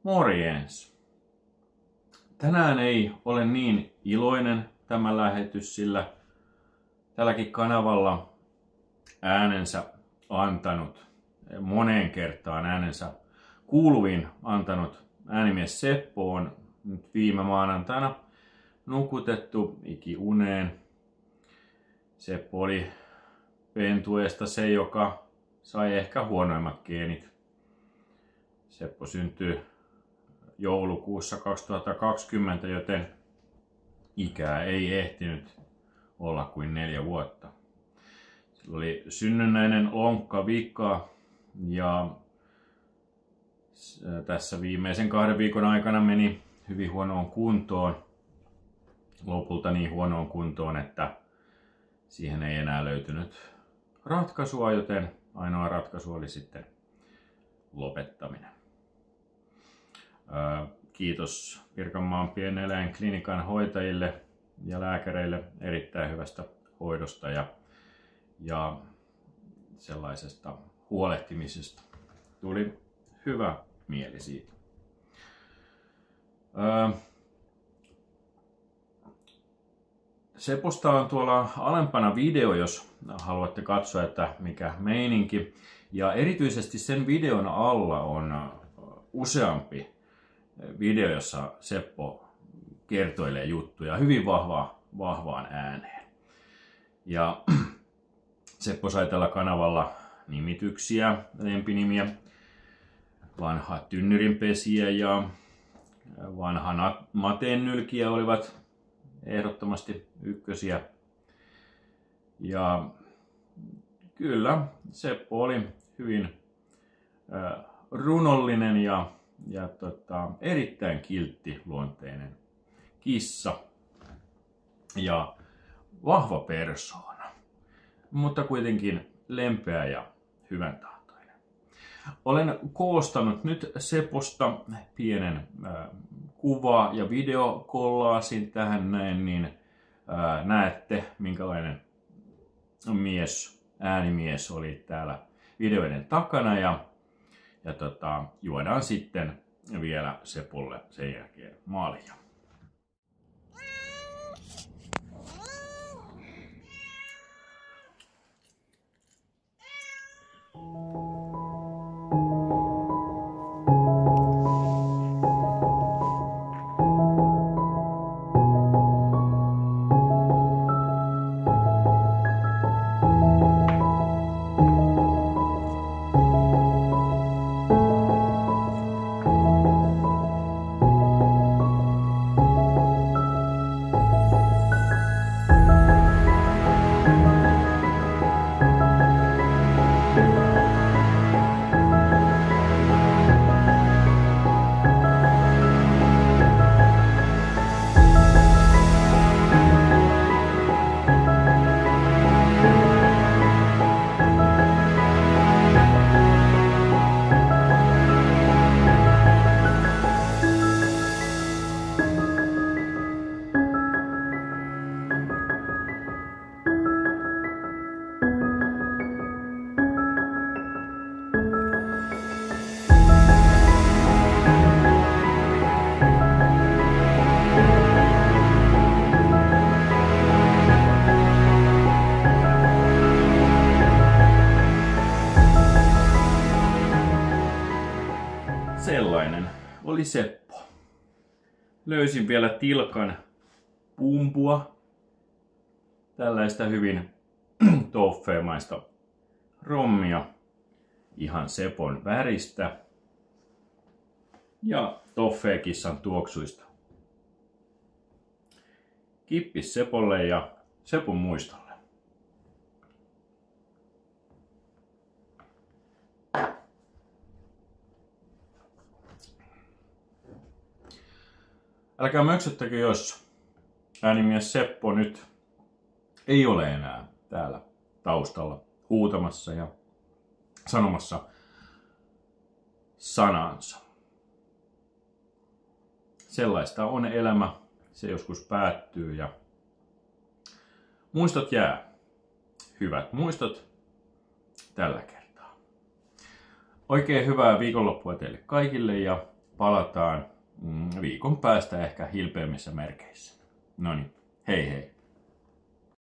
Morjens! Tänään ei ole niin iloinen tämä lähetys, sillä tälläkin kanavalla äänensä antanut, moneen kertaan äänensä kuuluviin antanut äänimies Seppo on nyt viime maanantaina nukutettu ikiuneen. Seppo oli pentueesta se, joka sai ehkä huonoimmat geenit. Seppo syntyi joulukuussa 2020, joten ikää ei ehtinyt olla kuin 4 vuotta. Sillä oli synnynnäinen lonkkavika ja tässä viimeisen 2 viikon aikana meni hyvin huonoon kuntoon. Lopulta niin huonoon kuntoon, että siihen ei enää löytynyt ratkaisua, joten ainoa ratkaisu oli sitten lopettaminen. Kiitos Pirkanmaan pieneläinklinikan hoitajille ja lääkäreille erittäin hyvästä hoidosta ja sellaisesta huolehtimisesta. Tuli hyvä mieli siitä. Seposta on tuolla alempana video, jos haluatte katsoa, että mikä meininki. Ja erityisesti sen videon alla on useampi video, jossa Seppo kertoilee juttuja hyvin vahvaan ääneen. Ja Seppo sai tällä kanavalla nimityksiä, lempinimiä. Vanha tynnyrinpesiä ja vanha mateennylkiä olivat ehdottomasti ykkösiä. Ja kyllä, Seppo oli hyvin runollinen ja erittäin kiltti luonteinen kissa ja vahva persoona, mutta kuitenkin lempeä ja hyvän tahtoinen. Olen koostanut nyt Seposta pienen kuva- ja videokollaasin tähän näin, niin näette minkälainen äänimies oli täällä videoiden takana ja juodaan sitten vielä Sepolle sen jälkeen maalia. Sellainen oli Seppo. Löysin vielä tilkan pumpua. Tällaista hyvin toffeemaista rommia. Ihan Sepon väristä. Ja toffeekissan tuoksuista. Kippis Sepolle ja Sepon muistolle. Älkää möksyttäkö, jos äänimies Seppo nyt ei ole enää täällä taustalla huutamassa ja sanomassa sanansa. Sellaista on elämä, se joskus päättyy ja muistot jää. Hyvät muistot tällä kertaa. Oikein hyvää viikonloppua teille kaikille ja palataan viikon päästä ehkä hilpeämmissä merkeissä. Noniin, hei hei!